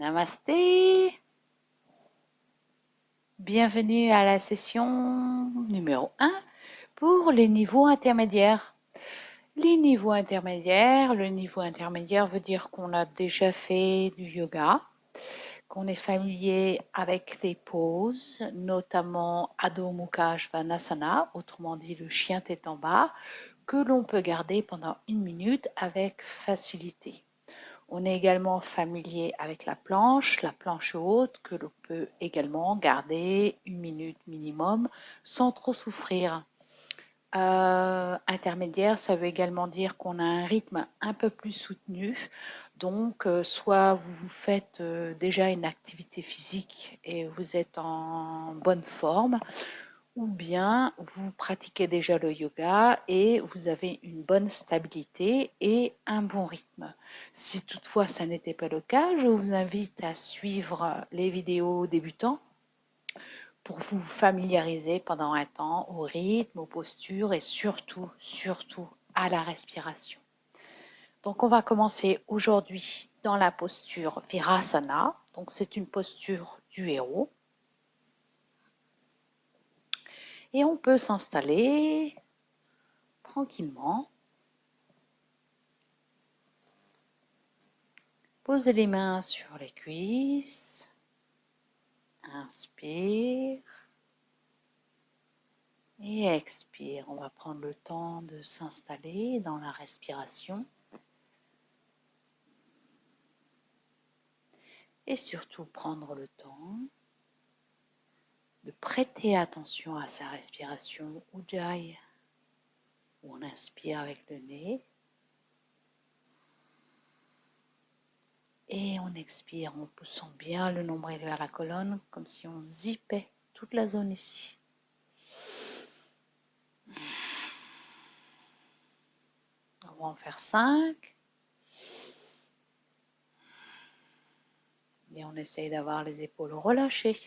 Namasté, bienvenue à la session numéro 1 pour les niveaux intermédiaires. Les niveaux intermédiaires, le niveau intermédiaire veut dire qu'on a déjà fait du yoga, qu'on est familier avec les poses, notamment Adho Mukha Svanasana, autrement dit le chien tête en bas, que l'on peut garder pendant 1 minute avec facilité. On est également familier avec la planche haute que l'on peut également garder 1 minute minimum sans trop souffrir. Intermédiaire, ça veut également dire qu'on a un rythme un peu plus soutenu. Donc, soit vous faites déjà une activité physique et vous êtes en bonne forme, ou bien vous pratiquez déjà le yoga et vous avez une bonne stabilité et un bon rythme. Si toutefois ça n'était pas le cas, je vous invite à suivre les vidéos débutants pour vous familiariser pendant un temps au rythme, aux postures et surtout à la respiration. Donc on va commencer aujourd'hui dans la posture Virasana. Donc c'est une posture du héros. Et on peut s'installer tranquillement. Posez les mains sur les cuisses. Inspire. Et expire. On va prendre le temps de s'installer dans la respiration. Et surtout prendre le temps de prêter attention à sa respiration Ujjayi, où on inspire avec le nez. Et on expire en poussant bien le nombril vers la colonne, comme si on zippait toute la zone ici. On va en faire 5. Et on essaye d'avoir les épaules relâchées.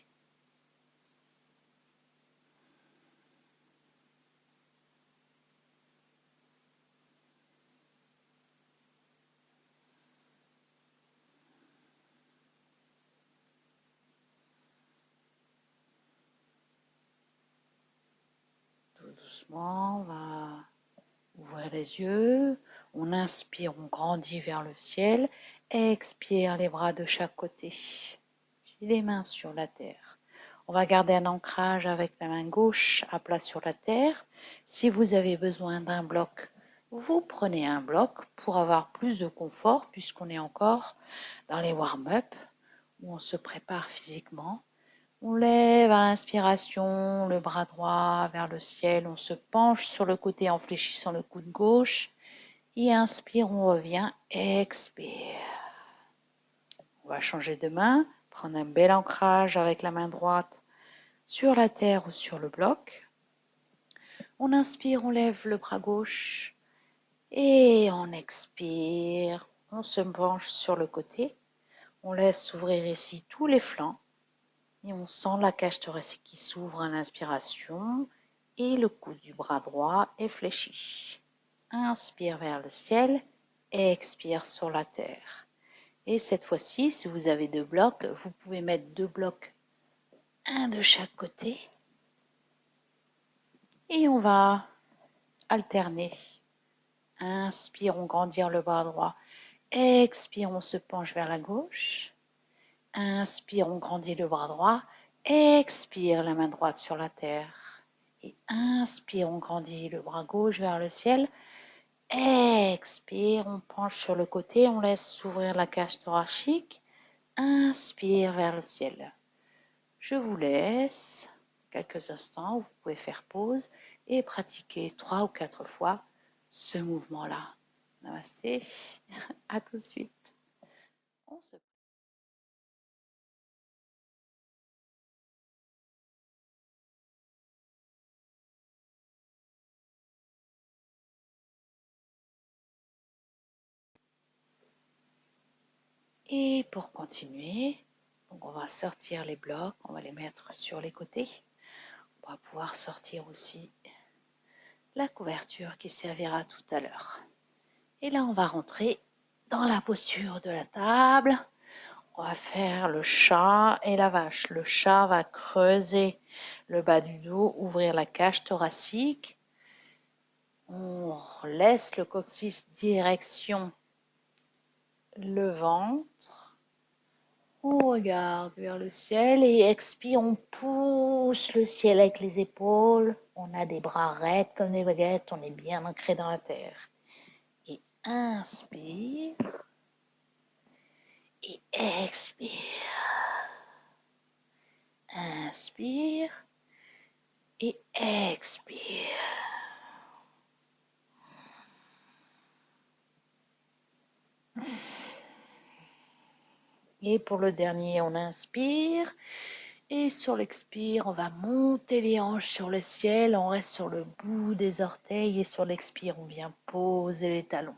Tout doucement, on va ouvrir les yeux. On inspire, on grandit vers le ciel. Expire les bras de chaque côté. Les mains sur la terre. On va garder un ancrage avec la main gauche à plat sur la terre. Si vous avez besoin d'un bloc, vous prenez un bloc pour avoir plus de confort puisqu'on est encore dans les warm-up où on se prépare physiquement. On lève à l'inspiration le bras droit vers le ciel. On se penche sur le côté en fléchissant le coude gauche. Et inspire, on revient. Expire. On va changer de main. Prendre un bel ancrage avec la main droite sur la terre ou sur le bloc. On inspire, on lève le bras gauche et on expire. On se penche sur le côté. On laisse s'ouvrir ici tous les flancs et on sent la cage thoracique qui s'ouvre à l'inspiration et le coude du bras droit est fléchi. Inspire vers le ciel, expire sur la terre. Et cette fois-ci, si vous avez 2 blocs, vous pouvez mettre 2 blocs, un de chaque côté. Et on va alterner. Inspire, on grandit le bras droit. Expire, on se penche vers la gauche. Inspire, on grandit le bras droit. Expire, la main droite sur la terre. Et inspire, on grandit le bras gauche vers le ciel. Expire, on penche sur le côté, on laisse s'ouvrir la cage thoracique. Inspire vers le ciel. Je vous laisse quelques instants, vous pouvez faire pause et pratiquer 3 ou 4 fois ce mouvement-là. Namasté, à tout de suite. On se... Et pour continuer, donc on va sortir les blocs, on va les mettre sur les côtés. On va pouvoir sortir aussi la couverture qui servira tout à l'heure. Et là, on va rentrer dans la posture de la table. On va faire le chat et la vache. Le chat va creuser le bas du dos, ouvrir la cage thoracique. On laisse le coccyx direction le ventre. On regarde vers le ciel et expire, on pousse le ciel avec les épaules. On a des bras raides comme des baguettes, on est bien ancré dans la terre. Et inspire et expire. Inspire et expire. Et pour le dernier, on inspire. Et sur l'expire, on va monter les hanches sur le ciel. On reste sur le bout des orteils. Et sur l'expire, on vient poser les talons.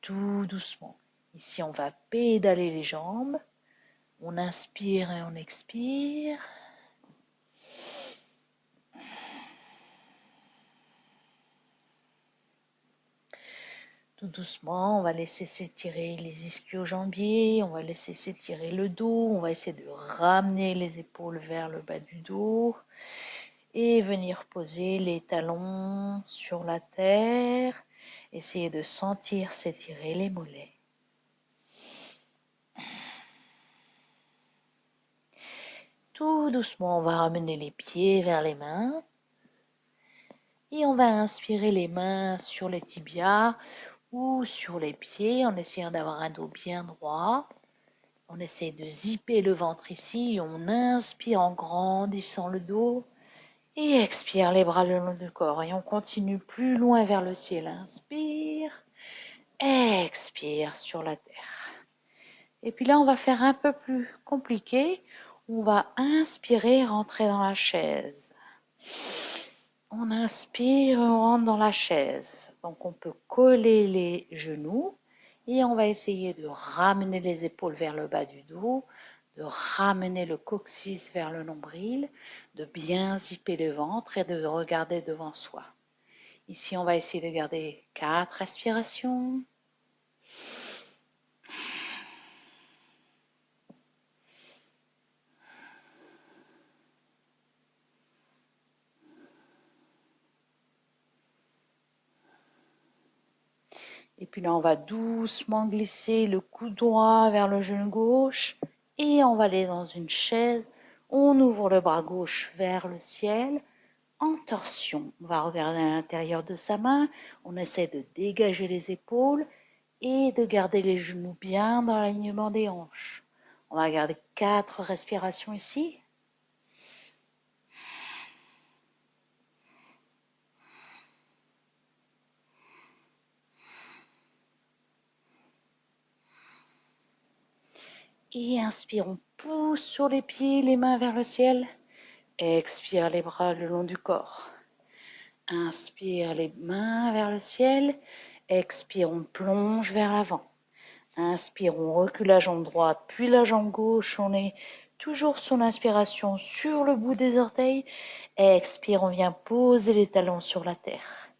Tout doucement. Ici, on va pédaler les jambes. On inspire et on expire. Tout doucement, on va laisser s'étirer les ischio-jambiers, on va laisser s'étirer le dos, on va essayer de ramener les épaules vers le bas du dos et venir poser les talons sur la terre. Essayez de sentir s'étirer les mollets. Tout doucement, on va ramener les pieds vers les mains. Et on va inspirer les mains sur les tibias ou sur les pieds en essayant d'avoir un dos bien droit. On essaie de zipper le ventre ici. On inspire en grandissant le dos. Et expire les bras le long du corps. Et on continue plus loin vers le ciel. Inspire. Expire sur la terre. Et puis là, on va faire un peu plus compliqué. On va inspirer, rentrer dans la chaise. On inspire, on rentre dans la chaise. Donc on peut coller les genoux et on va essayer de ramener les épaules vers le bas du dos, de ramener le coccyx vers le nombril, de bien zipper le ventre et de regarder devant soi. Ici, on va essayer de garder 4 respirations. Et puis là, on va doucement glisser le coude droit vers le genou gauche et on va aller dans une chaise. On ouvre le bras gauche vers le ciel en torsion. On va regarder à l'intérieur de sa main. On essaie de dégager les épaules et de garder les genoux bien dans l'alignement des hanches. On va garder 4 respirations ici. Et inspire, on pousse sur les pieds, les mains vers le ciel. Expire les bras le long du corps. Inspire les mains vers le ciel. Expire, on plonge vers l'avant. Inspire, on recule la jambe droite, puis la jambe gauche. On est toujours sur l'inspiration sur le bout des orteils. Expire, on vient poser les talons sur la terre.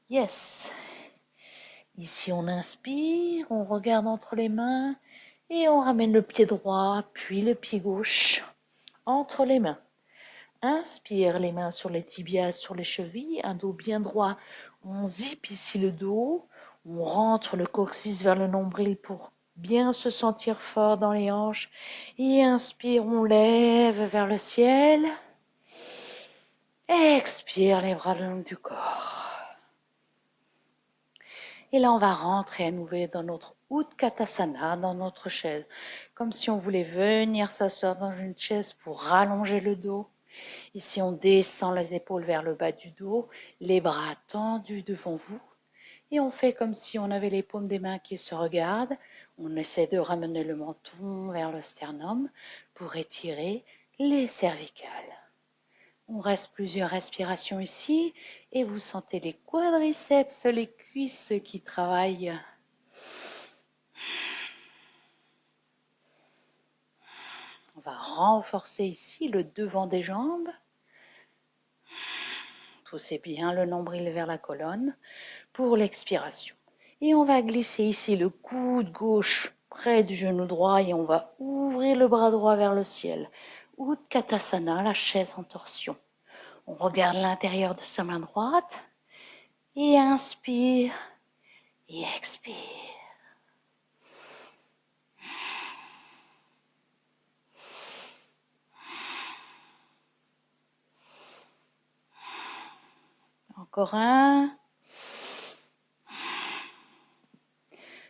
Yes. Ici, on inspire, on regarde entre les mains et on ramène le pied droit, puis le pied gauche entre les mains. Inspire, les mains sur les tibias, sur les chevilles, un dos bien droit. On zippe ici le dos, on rentre le coccyx vers le nombril pour bien se sentir fort dans les hanches. Et inspire, on lève vers le ciel. Expire, les bras le long du corps. Et là, on va rentrer à nouveau dans notre Utkatasana, dans notre chaise. Comme si on voulait venir s'asseoir dans une chaise pour rallonger le dos. Ici, on descend les épaules vers le bas du dos, les bras tendus devant vous. Et on fait comme si on avait les paumes des mains qui se regardent. On essaie de ramener le menton vers le sternum pour étirer les cervicales. On reste plusieurs respirations ici et vous sentez les quadriceps, les cuisses qui travaillent. On va renforcer ici le devant des jambes. Poussez bien le nombril vers la colonne pour l'expiration. Et on va glisser ici le coude gauche près du genou droit et on va ouvrir le bras droit vers le ciel. Utkatasana, la chaise en torsion. On regarde l'intérieur de sa main droite et inspire et expire. Encore un.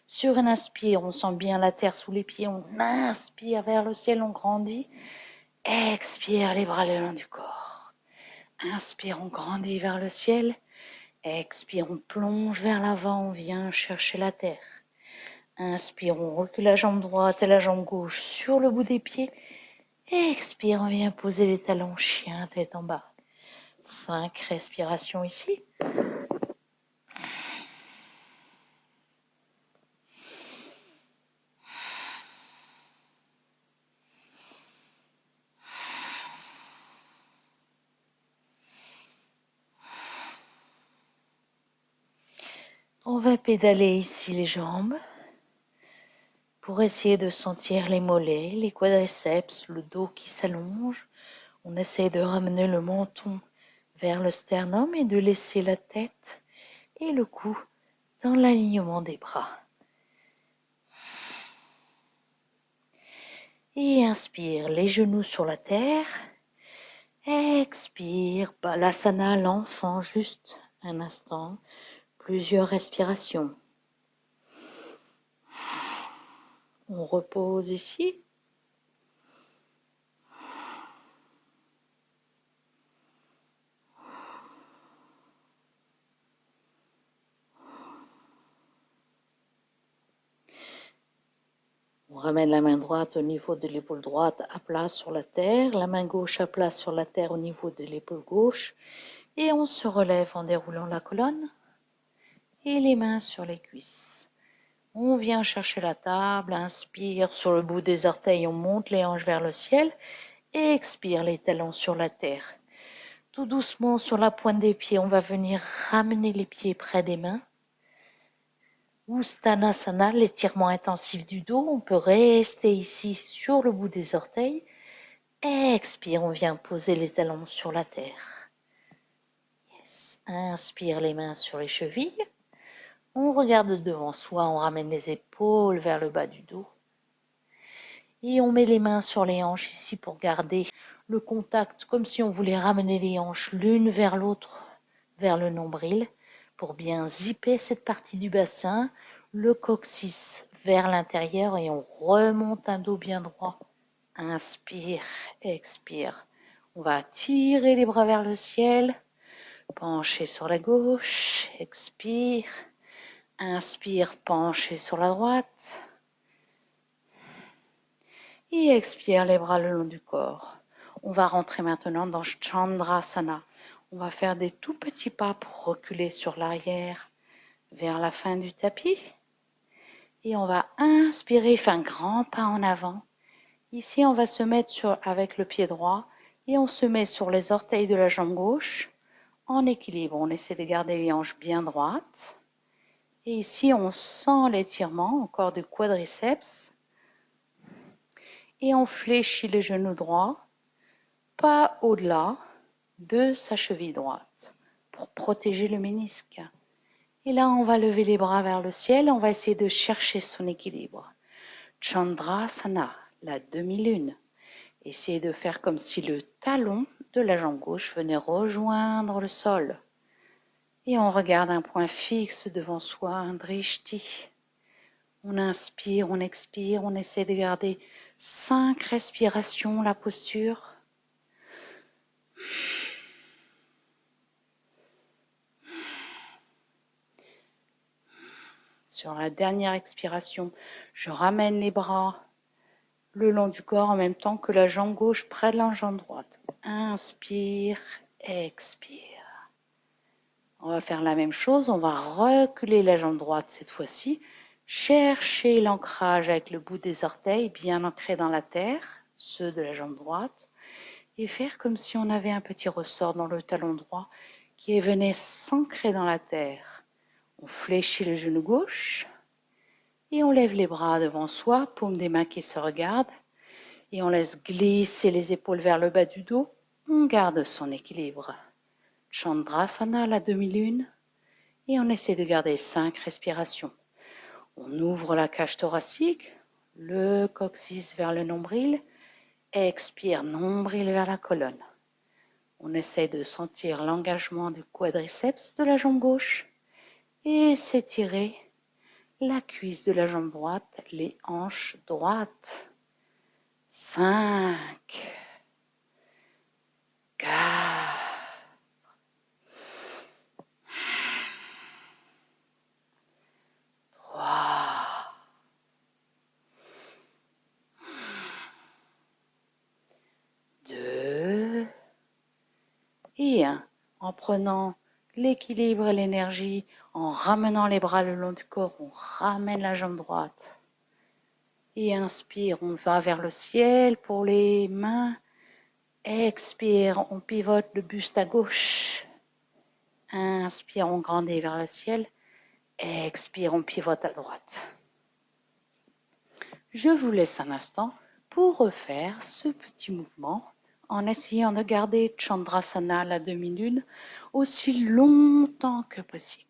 Sur une inspire, on sent bien la terre sous les pieds. On inspire vers le ciel, on grandit. Expire les bras le long du corps. Inspire, on grandit vers le ciel. Expire, on plonge vers l'avant, on vient chercher la terre. Inspire, on recule la jambe droite et la jambe gauche sur le bout des pieds. Expire, on vient poser les talons, chien, tête en bas. 5 respirations ici. On va pédaler ici les jambes pour essayer de sentir les mollets, les quadriceps, le dos qui s'allonge. On essaie de ramener le menton vers le sternum et de laisser la tête et le cou dans l'alignement des bras. Et inspire, les genoux sur la terre. Expire, Balasana, l'enfant, juste un instant, plusieurs respirations. On repose ici. On ramène la main droite au niveau de l'épaule droite à plat sur la terre, la main gauche à plat sur la terre au niveau de l'épaule gauche et on se relève en déroulant la colonne et les mains sur les cuisses. On vient chercher la table, inspire sur le bout des orteils, on monte les hanches vers le ciel et expire les talons sur la terre. Tout doucement sur la pointe des pieds, on va venir ramener les pieds près des mains. Uttanasana, l'étirement intensif du dos, on peut rester ici sur le bout des orteils. Expire, on vient poser les talons sur la terre. Yes. Inspire, les mains sur les chevilles. On regarde devant soi, on ramène les épaules vers le bas du dos. Et on met les mains sur les hanches ici pour garder le contact, comme si on voulait ramener les hanches l'une vers l'autre, vers le nombril, pour bien zipper cette partie du bassin, le coccyx vers l'intérieur et on remonte un dos bien droit. Inspire, expire. On va tirer les bras vers le ciel, pencher sur la gauche, expire. Inspire, pencher sur la droite. Et expire les bras le long du corps. On va rentrer maintenant dans Chandrasana. On va faire des tout petits pas pour reculer sur l'arrière vers la fin du tapis. Et on va inspirer, faire un grand pas en avant. Ici, on va se mettre avec le pied droit et on se met sur les orteils de la jambe gauche en équilibre. On essaie de garder les hanches bien droites. Et ici, on sent l'étirement encore du quadriceps. Et on fléchit le genou droit, pas au-delà de sa cheville droite, pour protéger le ménisque. Et là, on va lever les bras vers le ciel, on va essayer de chercher son équilibre. Chandrasana, la demi-lune. Essayez de faire comme si le talon de la jambe gauche venait rejoindre le sol. Et on regarde un point fixe devant soi, un drishti. On inspire, on expire, on essaie de garder 5 respirations, la posture. Sur la dernière expiration, je ramène les bras le long du corps en même temps que la jambe gauche près de la jambe droite. Inspire, expire. On va faire la même chose, on va reculer la jambe droite cette fois-ci. Chercher l'ancrage avec le bout des orteils bien ancré dans la terre, ceux de la jambe droite. Et faire comme si on avait un petit ressort dans le talon droit qui venait s'ancrer dans la terre. On fléchit le genou gauche Et on lève les bras devant soi, paume des mains qui se regardent. Et on laisse glisser les épaules vers le bas du dos. On garde son équilibre. Chandrasana, la demi-lune. Et on essaie de garder 5 respirations. On ouvre la cage thoracique, le coccyx vers le nombril. Expire, nombril vers la colonne. On essaie de sentir l'engagement du quadriceps de la jambe gauche et s'étirer la cuisse de la jambe droite, les hanches droites. 5, 4, 3, 2 et 1. En prenant l'équilibre et l'énergie, en ramenant les bras le long du corps, on ramène la jambe droite. Et inspire, on va vers le ciel pour les mains. Expire, on pivote le buste à gauche. Inspire, on grandit vers le ciel. Expire, on pivote à droite. Je vous laisse un instant pour refaire ce petit mouvement en essayant de garder Chandrasana, la demi-lune, aussi longtemps que possible.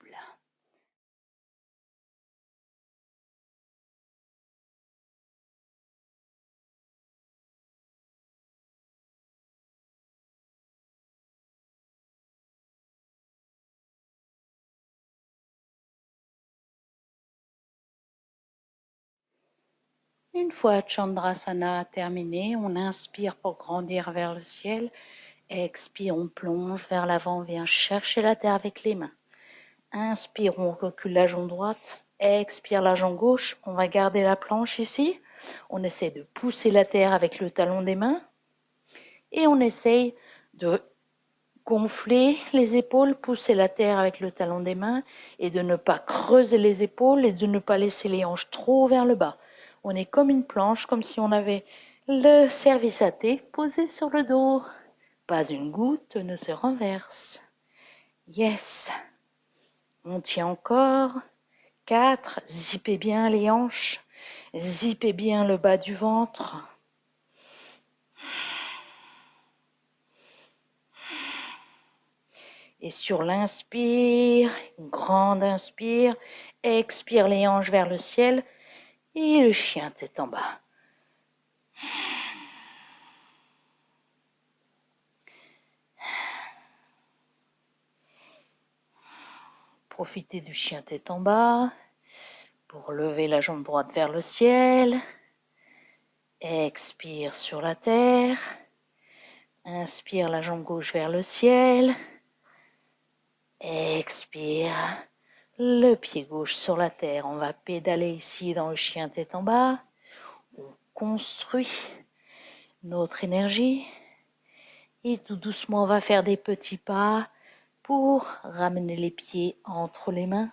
Une fois Chandrasana terminé, on inspire pour grandir vers le ciel. Expire, on plonge vers l'avant, on vient chercher la terre avec les mains. Inspire, on recule la jambe droite. Expire la jambe gauche. On va garder la planche ici. On essaie de pousser la terre avec le talon des mains. Et on essaye de gonfler les épaules, pousser la terre avec le talon des mains et de ne pas creuser les épaules et de ne pas laisser les hanches trop vers le bas. On est comme une planche, comme si on avait le service à thé posé sur le dos. Pas une goutte ne se renverse. Yes. On tient encore. 4. Zippez bien les hanches. Zippez bien le bas du ventre. Et sur l'inspire, une grande inspire, expire les hanches vers le ciel et le chien tête en bas. Profitez du chien tête en bas pour lever la jambe droite vers le ciel. Expire sur la terre. Inspire la jambe gauche vers le ciel. Expire le pied gauche sur la terre. On va pédaler ici dans le chien tête en bas. On construit notre énergie. Et tout doucement, on va faire des petits pas pour ramener les pieds entre les mains.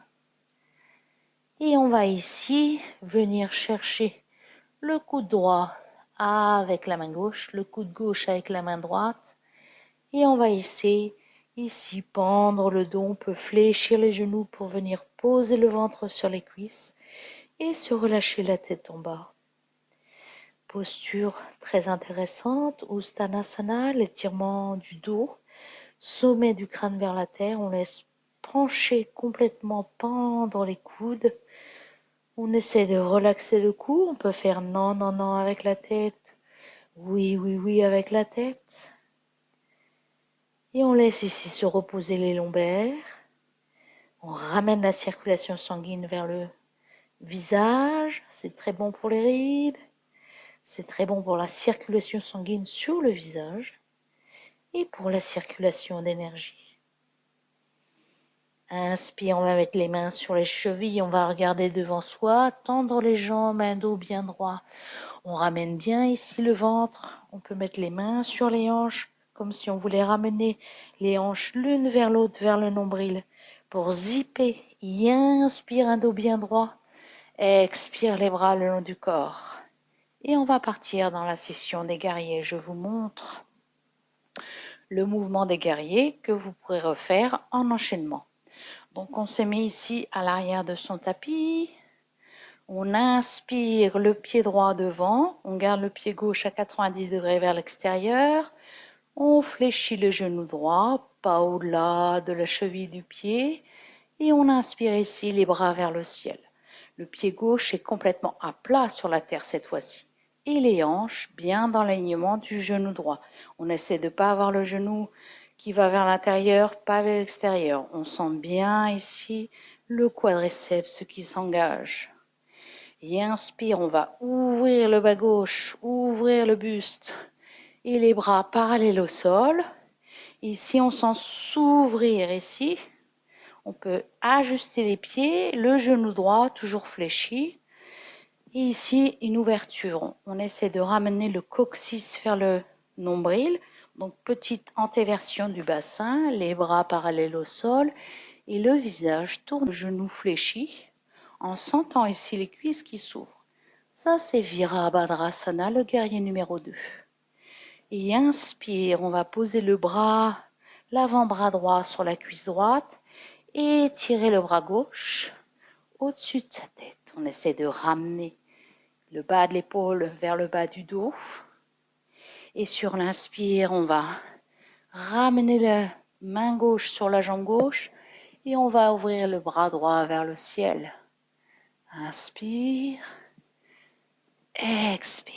Et on va ici venir chercher le coude droit avec la main gauche, le coude gauche avec la main droite. Et on va essayer ici pendre le dos. On peut fléchir les genoux pour venir poser le ventre sur les cuisses et se relâcher la tête en bas. Posture très intéressante, Uttanasana, l'étirement du dos, sommet du crâne vers la terre. On laisse pencher complètement, pendre les coudes. On essaie de relaxer le cou. On peut faire non, non, non avec la tête. Oui, oui, oui avec la tête. Et on laisse ici se reposer les lombaires. On ramène la circulation sanguine vers le visage. C'est très bon pour les rides. C'est très bon pour la circulation sanguine sur le visage et pour la circulation d'énergie. Inspire, on va mettre les mains sur les chevilles, on va regarder devant soi, tendre les jambes, un dos bien droit. On ramène bien ici le ventre, on peut mettre les mains sur les hanches, comme si on voulait ramener les hanches l'une vers l'autre, vers le nombril, pour zipper. Et inspire, un dos bien droit, expire les bras le long du corps. Et on va partir dans la session des guerriers. Je vous montre le mouvement des guerriers que vous pourrez refaire en enchaînement. Donc on se met ici à l'arrière de son tapis. On inspire le pied droit devant, on garde le pied gauche à 90 degrés vers l'extérieur. On fléchit le genou droit, pas au-delà de la cheville du pied. Et on inspire ici les bras vers le ciel. Le pied gauche est complètement à plat sur la terre cette fois-ci. Et les hanches bien dans l'alignement du genou droit. On essaie de ne pas avoir le genou qui va vers l'intérieur, pas vers l'extérieur. On sent bien ici le quadriceps qui s'engage. Et inspire, on va ouvrir le bas gauche, ouvrir le buste et les bras parallèles au sol. Ici, on sent s'ouvrir ici. On peut ajuster les pieds, le genou droit toujours fléchi. Et ici, une ouverture. On essaie de ramener le coccyx vers le nombril. Donc, petite antéversion du bassin, les bras parallèles au sol et le visage tourne, le genou fléchi, en sentant ici les cuisses qui s'ouvrent. Ça, c'est Virabhadrasana, le guerrier numéro 2. Et inspire, on va poser le bras, l'avant-bras droit sur la cuisse droite et tirer le bras gauche au-dessus de sa tête. On essaie de ramener le bas de l'épaule vers le bas du dos. Et sur l'inspire, on va ramener la main gauche sur la jambe gauche et on va ouvrir le bras droit vers le ciel. Inspire, expire.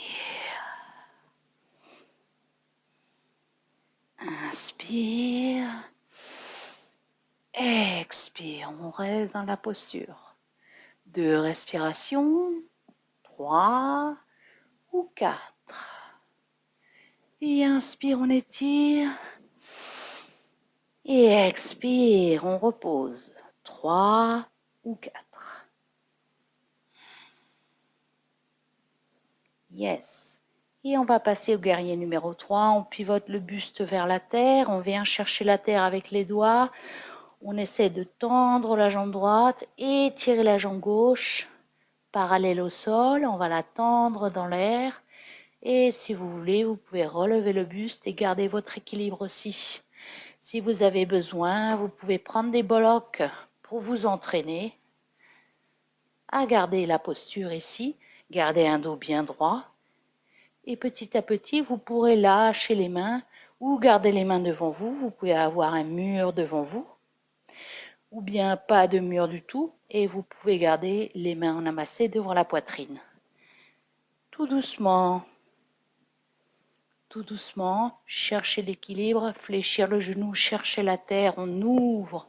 Inspire, expire. On reste dans la posture. 2 respirations, 3 ou 4. Et inspire, on étire. Et expire, on repose. 3 ou 4. Yes. Et on va passer au guerrier numéro 3. On pivote le buste vers la terre. On vient chercher la terre avec les doigts. On essaie de tendre la jambe droite et tirer la jambe gauche parallèle au sol. On va la tendre dans l'air. Et si vous voulez, vous pouvez relever le buste et garder votre équilibre aussi. Si vous avez besoin, vous pouvez prendre des blocs pour vous entraîner à garder la posture ici. Gardez un dos bien droit. Et petit à petit, vous pourrez lâcher les mains ou garder les mains devant vous. Vous pouvez avoir un mur devant vous ou bien pas de mur du tout et vous pouvez garder les mains en amassé devant la poitrine. Tout doucement, cherchez l'équilibre, fléchir le genou, chercher la terre, on ouvre.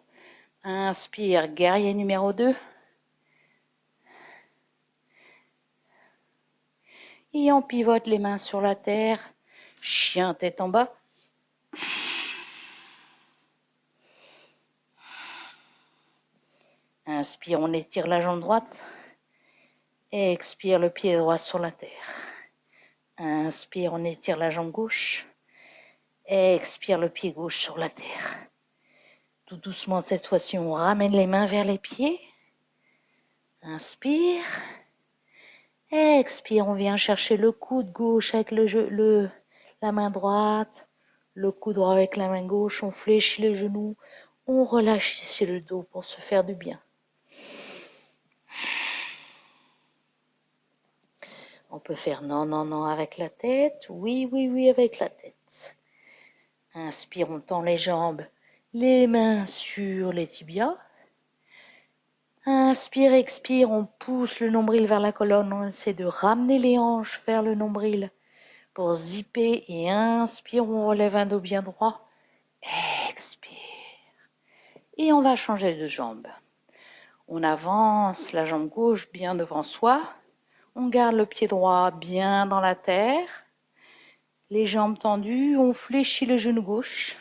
Inspire, guerrier numéro 2. Et on pivote les mains sur la terre, chien tête en bas. Inspire, on étire la jambe droite. Expire, le pied droit sur la terre. Inspire, on étire la jambe gauche. Expire, le pied gauche sur la terre. Tout doucement, cette fois-ci, on ramène les mains vers les pieds. Inspire. Expire, on vient chercher le coude gauche avec la main droite. Le coude droit avec la main gauche. On fléchit les genoux. On relâche ici le dos pour se faire du bien. On peut faire non, non, non avec la tête. Oui, oui, oui avec la tête. Inspire, on tend les jambes, les mains sur les tibias. Inspire, expire, on pousse le nombril vers la colonne. On essaie de ramener les hanches vers le nombril pour zipper. Et inspire, on relève un dos bien droit. Expire. Et on va changer de jambe. On avance la jambe gauche bien devant soi. On garde le pied droit bien dans la terre. Les jambes tendues, on fléchit le genou gauche.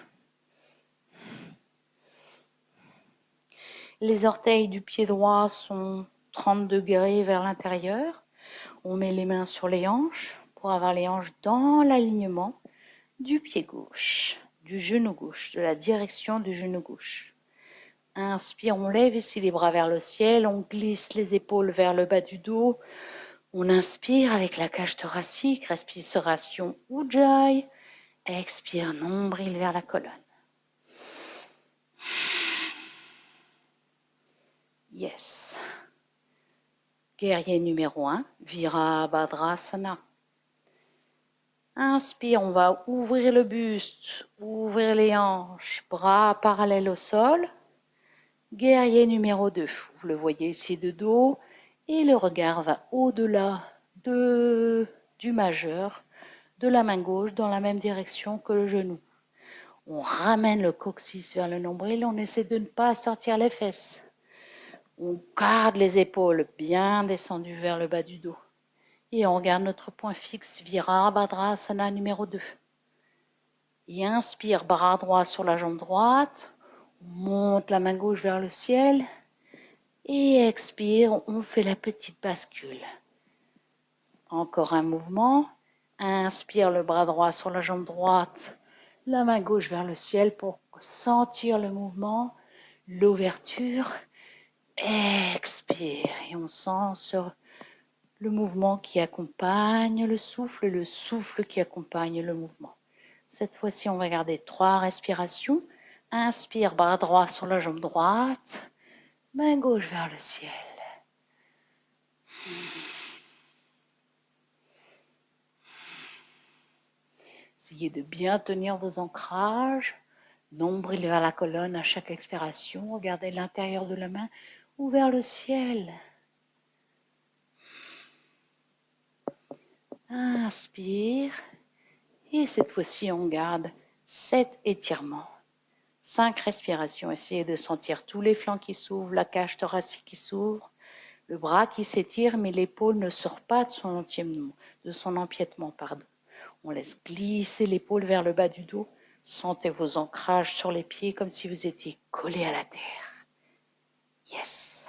Les orteils du pied droit sont 30 degrés vers l'intérieur. On met les mains sur les hanches pour avoir les hanches dans l'alignement du pied gauche, du genou gauche, de la direction du genou gauche. Inspire, on lève ici les bras vers le ciel, on glisse les épaules vers le bas du dos. On inspire avec la cage thoracique, respiration Ujjayi. Expire, nombril vers la colonne. Yes. Guerrier numéro 1, Virabhadrasana. Inspire, on va ouvrir le buste, ouvrir les hanches, bras parallèles au sol. Guerrier numéro 2, vous le voyez ici de dos, et le regard va au-delà du majeur, de la main gauche dans la même direction que le genou. On ramène le coccyx vers le nombril, on essaie de ne pas sortir les fesses. On garde les épaules bien descendues vers le bas du dos. Et on regarde notre point fixe, Virabhadrasana numéro 2. Et inspire, bras droit sur la jambe droite. On monte la main gauche vers le ciel. Et expire, on fait la petite bascule. Encore un mouvement. Inspire, le bras droit sur la jambe droite. La main gauche vers le ciel pour sentir le mouvement, l'ouverture. Expire. Et on sent sur le mouvement qui accompagne le souffle qui accompagne le mouvement. Cette fois-ci, on va garder 3 respirations. Inspire, bras droit sur la jambe droite, main gauche vers le ciel. Essayez de bien tenir vos ancrages, nombril vers la colonne à chaque expiration. Regardez l'intérieur de la main ou vers le ciel. Inspire. Et cette fois-ci, on garde 7 étirements. 5 respirations. Essayez de sentir tous les flancs qui s'ouvrent, la cage thoracique qui s'ouvre, le bras qui s'étire, mais l'épaule ne sort pas de son empiètement. On laisse glisser l'épaule vers le bas du dos. Sentez vos ancrages sur les pieds comme si vous étiez collé à la terre. Yes.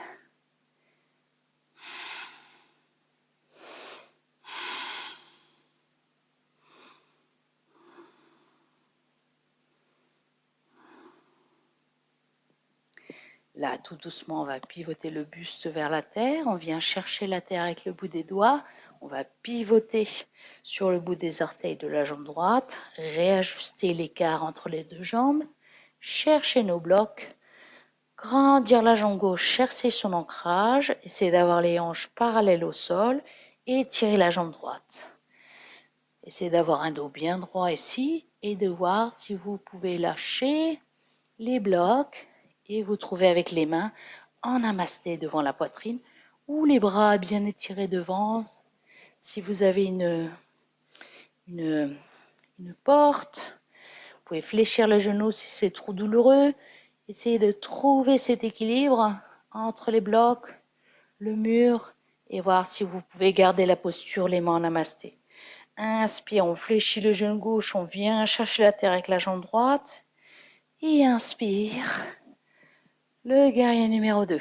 Là, tout doucement, on va pivoter le buste vers la terre. On vient chercher la terre avec le bout des doigts. On va pivoter sur le bout des orteils de la jambe droite. Réajuster l'écart entre les deux jambes. Chercher nos blocs. Grandir la jambe gauche, chercher son ancrage. Essayez d'avoir les hanches parallèles au sol. Et tirer la jambe droite. Essayez d'avoir un dos bien droit ici. Et de voir si vous pouvez lâcher les blocs. Et vous trouvez avec les mains en namasté devant la poitrine ou les bras bien étirés devant. Si vous avez une porte, vous pouvez fléchir les genoux si c'est trop douloureux. Essayez de trouver cet équilibre entre les blocs, le mur et voir si vous pouvez garder la posture, les mains en namasté. Inspire, on fléchit le genou gauche, on vient chercher la terre avec la jambe droite. Et inspire. Le guerrier numéro 2.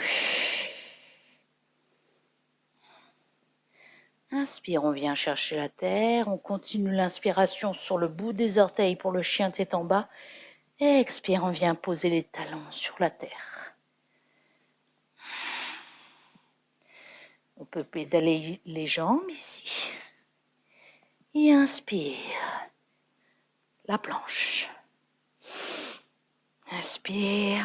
Inspire, on vient chercher la terre. On continue l'inspiration sur le bout des orteils pour le chien tête en bas. Expire, on vient poser les talons sur la terre. On peut pédaler les jambes ici. Et inspire. La planche. Inspire.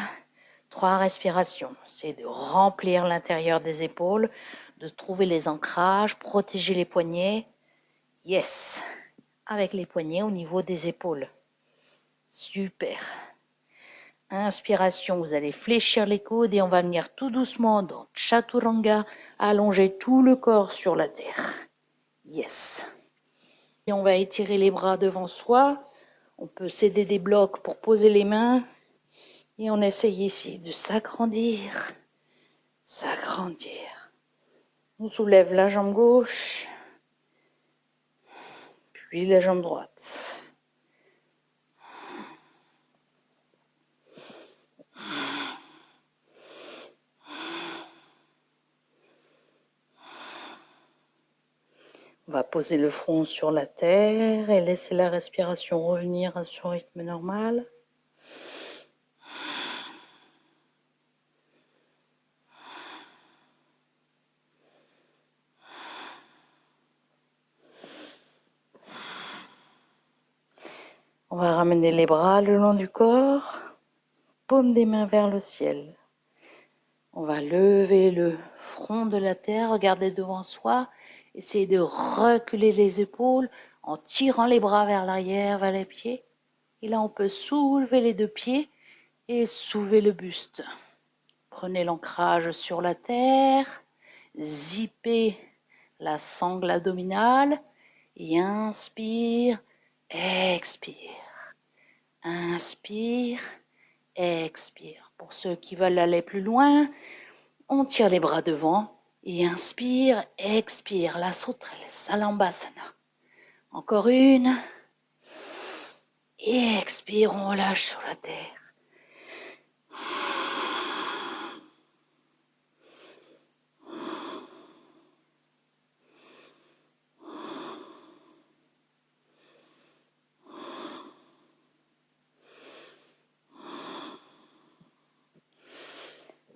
3 respirations. C'est de remplir l'intérieur des épaules, de trouver les ancrages, protéger les poignets. Yes. Avec les poignets au niveau des épaules. Super. Inspiration, vous allez fléchir les coudes et on va venir tout doucement dans Chaturanga, allonger tout le corps sur la terre. Yes. Et on va étirer les bras devant soi. On peut céder des blocs pour poser les mains. Et on essaye ici de s'agrandir. S'agrandir. On soulève la jambe gauche. Puis la jambe droite. On va poser le front sur la terre et laisser la respiration revenir à son rythme normal. On va ramener les bras le long du corps, paume des mains vers le ciel. On va lever le front de la terre, regarder devant soi, essayer de reculer les épaules en tirant les bras vers l'arrière, vers les pieds. Et là, on peut soulever les deux pieds et soulever le buste. Prenez l'ancrage sur la terre, zippez la sangle abdominale et inspire, expire. Inspire, expire. Pour ceux qui veulent aller plus loin, on tire les bras devant et inspire, expire. La sauterelle, Salambasana. Encore une. Et expire, on relâche sur la terre.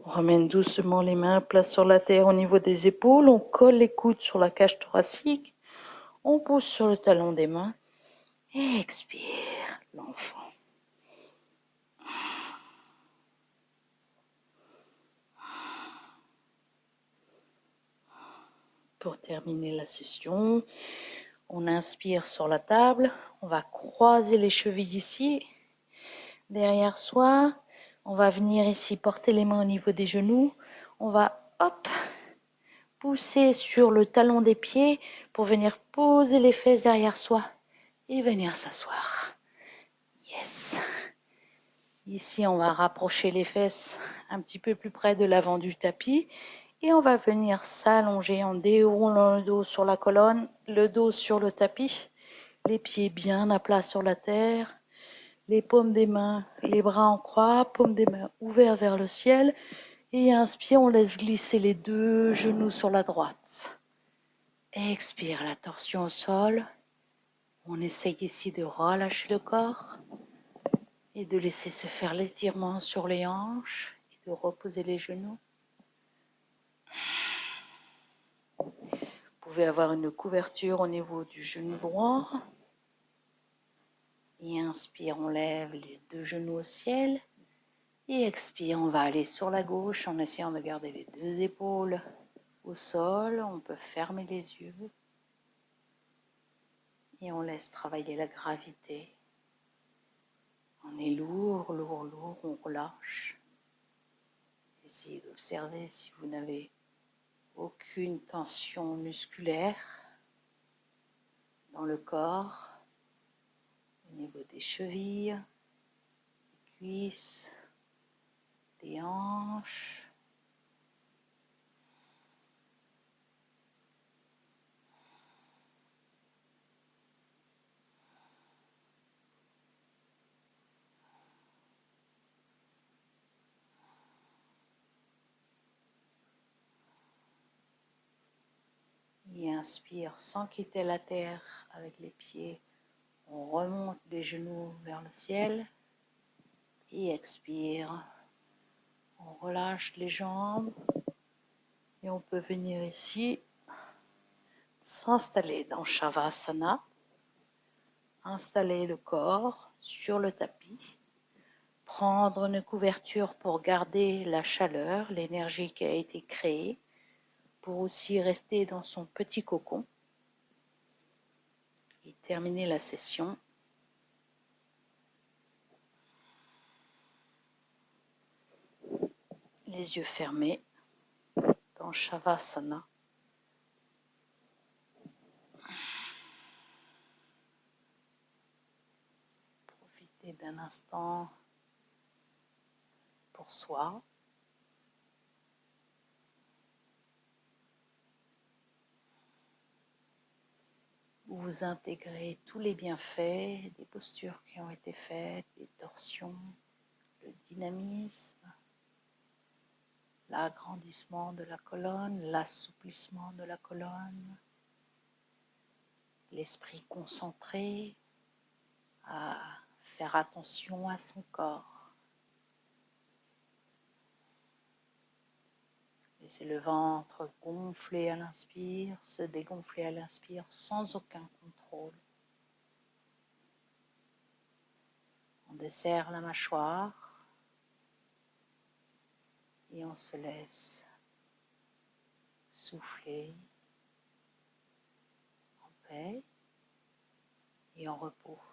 On ramène doucement les mains, place sur la terre au niveau des épaules. On colle les coudes sur la cage thoracique. On pousse sur le talon des mains. Et expire, l'enfant. Pour terminer la session, on inspire sur la table. On va croiser les chevilles ici, derrière soi. On va venir ici porter les mains au niveau des genoux. On va, hop, pousser sur le talon des pieds pour venir poser les fesses derrière soi et venir s'asseoir. Yes. Ici, on va rapprocher les fesses un petit peu plus près de l'avant du tapis et on va venir s'allonger en déroulant le dos sur la colonne, le dos sur le tapis, les pieds bien à plat sur la terre, les paumes des mains, les bras en croix, paumes des mains ouverts vers le ciel. Et inspire, on laisse glisser les deux genoux sur la droite. Expire, la torsion au sol. On essaye ici de relâcher le corps et de laisser se faire l'étirement sur les hanches et de reposer les genoux. Vous pouvez avoir une couverture au niveau du genou droit. Et inspire, on lève les deux genoux au ciel. Et expire, on va aller sur la gauche en essayant de garder les deux épaules au sol. On peut fermer les yeux. Et on laisse travailler la gravité. On est lourd, lourd, lourd, on relâche. Essayez d'observer si vous n'avez aucune tension musculaire dans le corps, au niveau des chevilles, des cuisses, des hanches. Et inspire sans quitter la terre avec les pieds. On remonte les genoux vers le ciel. Et expire. On relâche les jambes. Et on peut venir ici s'installer dans Shavasana. Installer le corps sur le tapis. Prendre une couverture pour garder la chaleur, l'énergie qui a été créée. Pour aussi rester dans son petit cocon et terminer la session. Les yeux fermés dans Shavasana. Profitez d'un instant pour soi. Vous intégrez tous les bienfaits des postures qui ont été faites, les torsions, le dynamisme, l'agrandissement de la colonne, l'assouplissement de la colonne, l'esprit concentré à faire attention à son corps. Laissez le ventre gonfler à l'inspire, se dégonfler à l'inspire sans aucun contrôle. On desserre la mâchoire Et on se laisse souffler en paix et en repos.